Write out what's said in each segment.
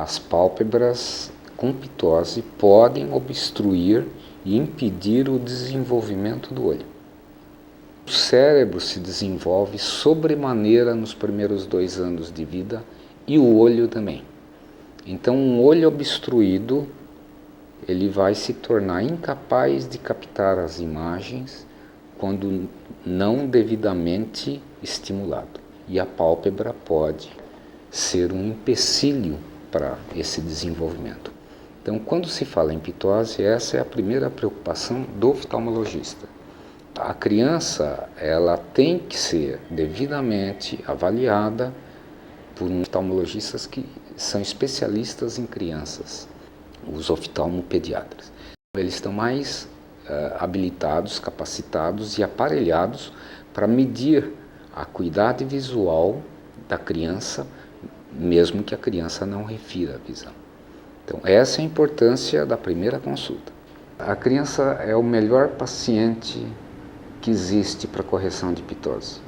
as pálpebras com pitose podem obstruir e impedir o desenvolvimento do olho. O cérebro se desenvolve sobremaneira nos primeiros 2 anos de vida e o olho também. Então, um olho obstruído, ele vai se tornar incapaz de captar as imagens quando não devidamente estimulado. E a pálpebra pode ser um empecilho para esse desenvolvimento. Então, quando se fala em pitose, essa é a primeira preocupação do oftalmologista. A criança, ela tem que ser devidamente avaliada por oftalmologistas que são especialistas em crianças, os oftalmopediatras. Eles estão mais habilitados, capacitados e aparelhados para medir a acuidade visual da criança, mesmo que a criança não refira a visão. Então, essa é a importância da primeira consulta. A criança é o melhor paciente que existe para correção de pitose.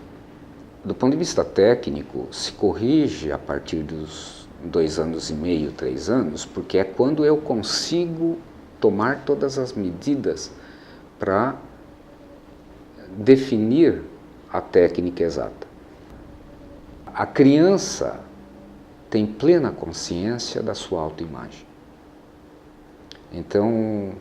Do ponto de vista técnico, se corrige a partir dos 2 anos e meio, 3 anos, porque é quando eu consigo tomar todas as medidas para definir a técnica exata. A criança tem plena consciência da sua autoimagem. Então,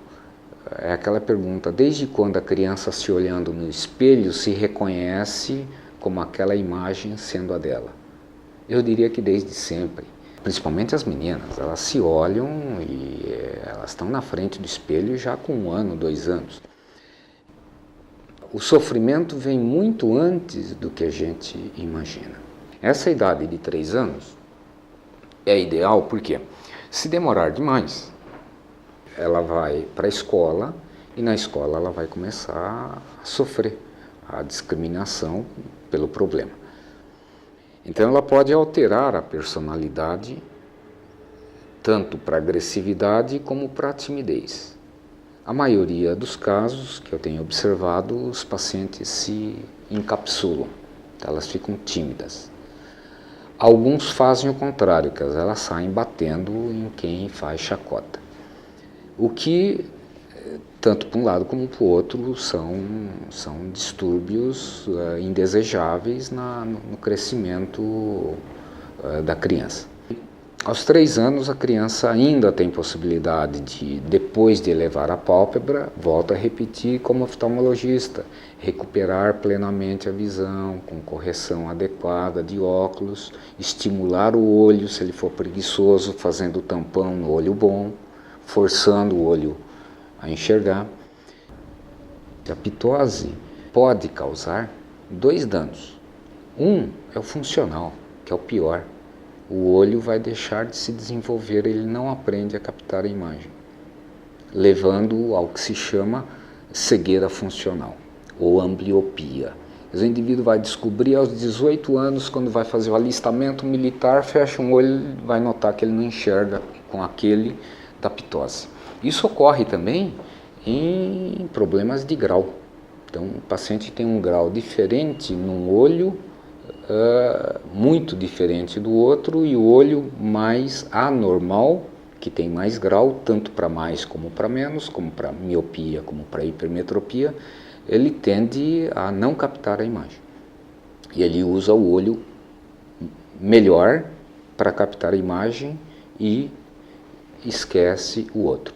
é aquela pergunta, desde quando a criança se olhando no espelho se reconhece como aquela imagem sendo a dela? Eu diria que desde sempre. Principalmente as meninas, elas se olham e elas estão na frente do espelho já com 1 ano, 2 anos. O sofrimento vem muito antes do que a gente imagina. Essa idade de 3 anos é ideal porque, se demorar demais, ela vai para a escola e na escola ela vai começar a sofrer a discriminação pelo problema. Então ela pode alterar a personalidade tanto para agressividade como para timidez. A maioria dos casos que eu tenho observado, os pacientes se encapsulam, elas ficam tímidas. Alguns fazem o contrário, que elas saem batendo em quem faz chacota. O que, tanto para um lado como para o outro, são distúrbios indesejáveis no crescimento da criança. Aos 3 anos, a criança ainda tem possibilidade de, depois de elevar a pálpebra, volta a repetir como oftalmologista, recuperar plenamente a visão, com correção adequada de óculos, estimular o olho, se ele for preguiçoso, fazendo tampão no olho bom, forçando o olho a enxergar. A pitose pode causar 2 danos. Um é o funcional, que é o pior. O olho vai deixar de se desenvolver, ele não aprende a captar a imagem, levando ao que se chama cegueira funcional, ou ambliopia. O indivíduo vai descobrir aos 18 anos, quando vai fazer o alistamento militar, fecha um olho e vai notar que ele não enxerga com aquele da pitose. Isso ocorre também em problemas de grau. Então, o paciente tem um grau diferente num olho, muito diferente do outro, e o olho mais anormal, que tem mais grau, tanto para mais como para menos, como para miopia, como para hipermetropia, ele tende a não captar a imagem. E ele usa o olho melhor para captar a imagem e esquece o outro.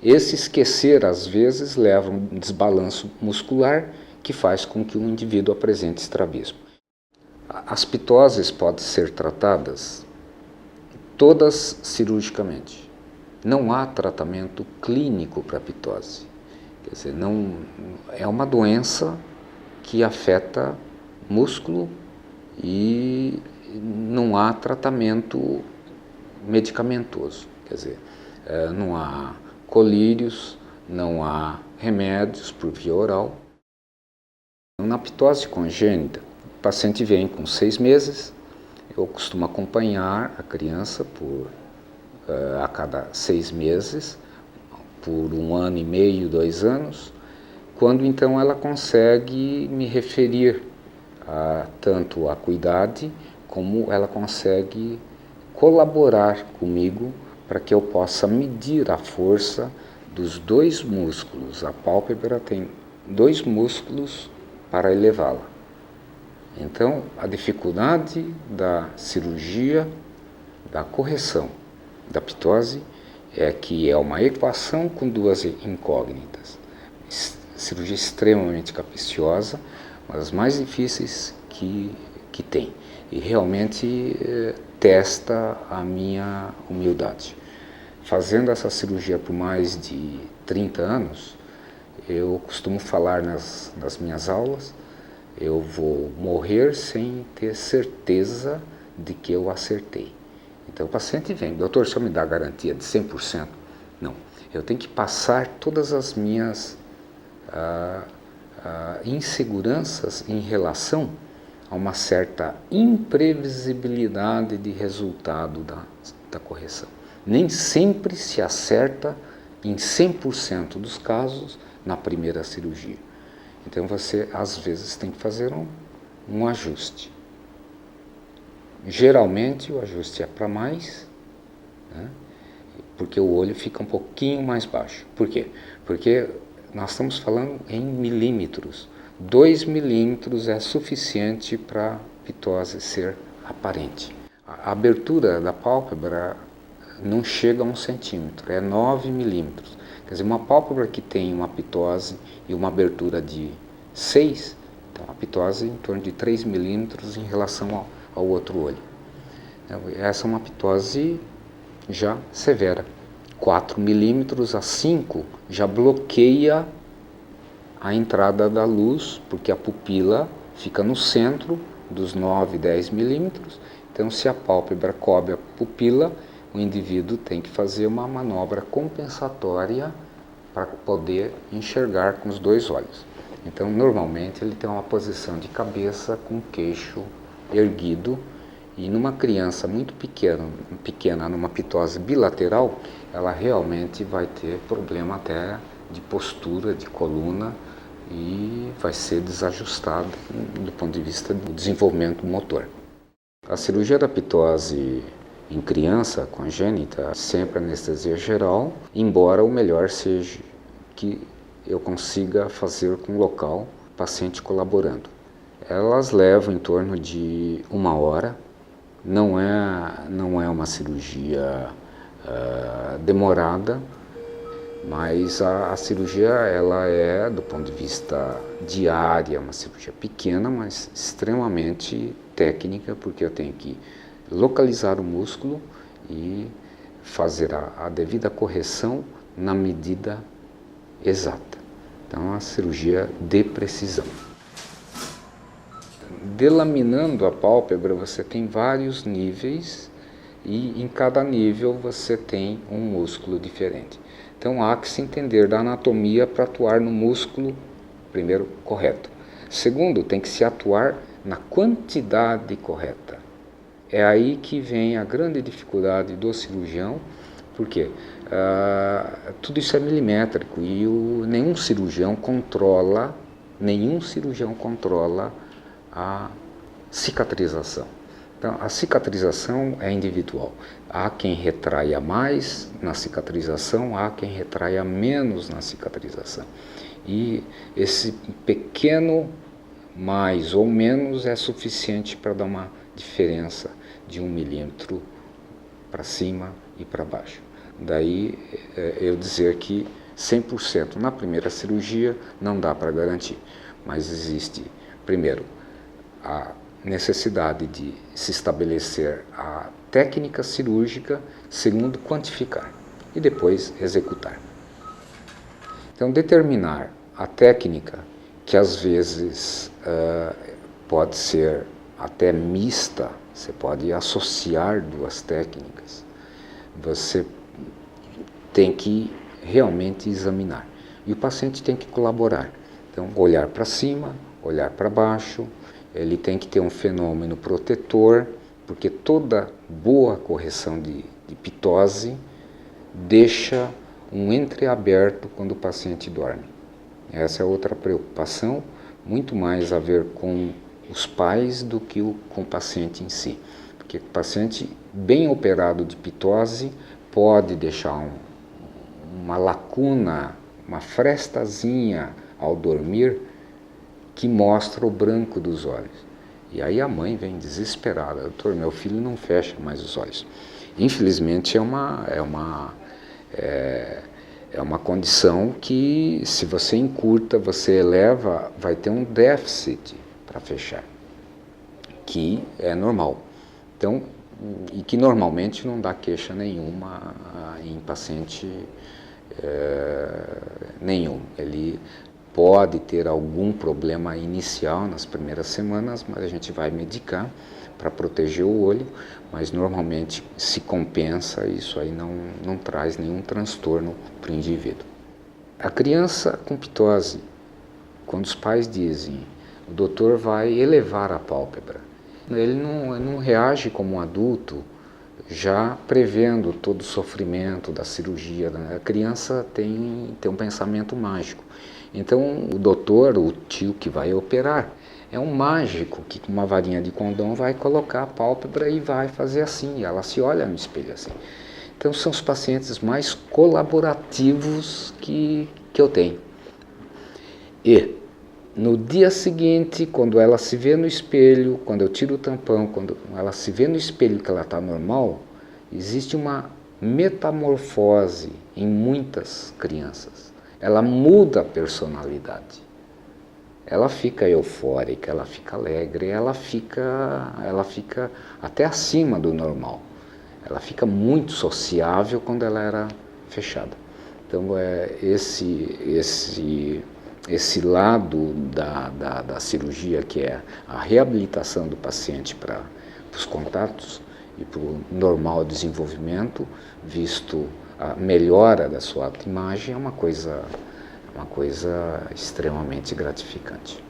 Esse esquecer, às vezes, leva a um desbalanço muscular que faz com que o indivíduo apresente estrabismo. As pitoses podem ser tratadas todas cirurgicamente. Não há tratamento clínico para a pitose. Quer dizer, não, é uma doença que afeta músculo e não há tratamento medicamentoso. Quer dizer, não há colírios, não há remédios por via oral. Na pitose congênita, o paciente vem com 6 meses, eu costumo acompanhar a criança a cada 6 meses, por 1 ano e meio, 2 anos, quando então ela consegue me referir tanto à acuidade, como ela consegue colaborar comigo para que eu possa medir a força dos dois músculos. A pálpebra tem dois músculos para elevá-la. Então, a dificuldade da cirurgia, da correção da ptose, é que é uma equação com duas incógnitas. Cirurgia extremamente capciosa, uma das mais difíceis que tem. E realmente testa a minha humildade. Fazendo essa cirurgia por mais de 30 anos, eu costumo falar nas minhas aulas, eu vou morrer sem ter certeza de que eu acertei. Então o paciente vem, doutor, o senhor me dá a garantia de 100%? Não, eu tenho que passar todas as minhas inseguranças em relação a uma certa imprevisibilidade de resultado da correção. Nem sempre se acerta em 100% dos casos na primeira cirurgia. Então você às vezes tem que fazer um ajuste. Geralmente o ajuste é para mais, né? Porque o olho fica um pouquinho mais baixo. Por quê? Porque nós estamos falando em milímetros. 2 milímetros é suficiente para a ptose ser aparente. A abertura da pálpebra não chega a 1 centímetro, é 9 milímetros. Quer dizer, uma pálpebra que tem uma ptose e uma abertura de 6, então a ptose em torno de 3 milímetros em relação ao outro olho. Essa é uma ptose já severa. 4 milímetros a 5 já bloqueia a entrada da luz, porque a pupila fica no centro dos 9, 10 milímetros. Então, se a pálpebra cobre a pupila, o indivíduo tem que fazer uma manobra compensatória para poder enxergar com os dois olhos. Então, normalmente, ele tem uma posição de cabeça com o queixo erguido, e numa criança muito pequena, numa ptose bilateral, ela realmente vai ter problema até de postura, de coluna, e vai ser desajustada do ponto de vista do desenvolvimento motor. A cirurgia da ptose em criança congênita, sempre anestesia geral, embora o melhor seja que eu consiga fazer com o local, paciente colaborando. Elas levam em torno de 1 hora, não é uma cirurgia demorada, mas a cirurgia ela é, do ponto de vista diário, uma cirurgia pequena, mas extremamente técnica, porque eu tenho que localizar o músculo e fazer a devida correção na medida exata. Então, é uma cirurgia de precisão. Delaminando a pálpebra, você tem vários níveis e em cada nível você tem um músculo diferente. Então há que se entender da anatomia para atuar no músculo, primeiro, correto. Segundo, tem que se atuar na quantidade correta. É aí que vem a grande dificuldade do cirurgião, porque tudo isso é milimétrico e nenhum cirurgião controla a cicatrização. Então, a cicatrização é individual. Há quem retraia mais na cicatrização, há quem retraia menos na cicatrização. E esse pequeno mais ou menos é suficiente para dar uma diferença de 1 milímetro para cima e para baixo. Daí eu dizer que 100% na primeira cirurgia não dá para garantir, mas existe, primeiro, a necessidade de se estabelecer a técnica cirúrgica, segundo, quantificar e depois executar. Então, determinar a técnica, que às vezes pode ser até mista, você pode associar duas técnicas, você tem que realmente examinar. E o paciente tem que colaborar. Então, olhar para cima, olhar para baixo, ele tem que ter um fenômeno protetor, porque toda boa correção de ptose deixa um entreaberto quando o paciente dorme. Essa é outra preocupação, muito mais a ver com os pais do que com o paciente em si. Porque o paciente bem operado de ptose pode deixar uma lacuna, uma frestazinha ao dormir que mostra o branco dos olhos. E aí a mãe vem desesperada: doutor, meu filho não fecha mais os olhos. Infelizmente é uma condição que, se você encurta, você eleva, vai ter um déficit para fechar, que é normal. Então, e que normalmente não dá queixa nenhuma em paciente nenhum. Ele pode ter algum problema inicial nas primeiras semanas, mas a gente vai medicar para proteger o olho, mas normalmente se compensa, isso aí não traz nenhum transtorno para o indivíduo. A criança com ptose, quando os pais dizem, o doutor vai elevar a pálpebra, ele não reage como um adulto, já prevendo todo o sofrimento da cirurgia. A criança tem um pensamento mágico. Então o doutor, o tio que vai operar, é um mágico que com uma varinha de condão vai colocar a pálpebra e vai fazer assim, e ela se olha no espelho assim. Então são os pacientes mais colaborativos que eu tenho. E no dia seguinte, quando ela se vê no espelho, quando eu tiro o tampão, quando ela se vê no espelho que ela está normal, existe uma metamorfose em muitas crianças. Ela muda a personalidade. Ela fica eufórica, ela fica alegre, ela fica até acima do normal. Ela fica muito sociável quando ela era fechada. Então, esse lado da cirurgia, que é a reabilitação do paciente para os contatos e para o normal desenvolvimento, visto a melhora da sua autoimagem, é uma coisa extremamente gratificante.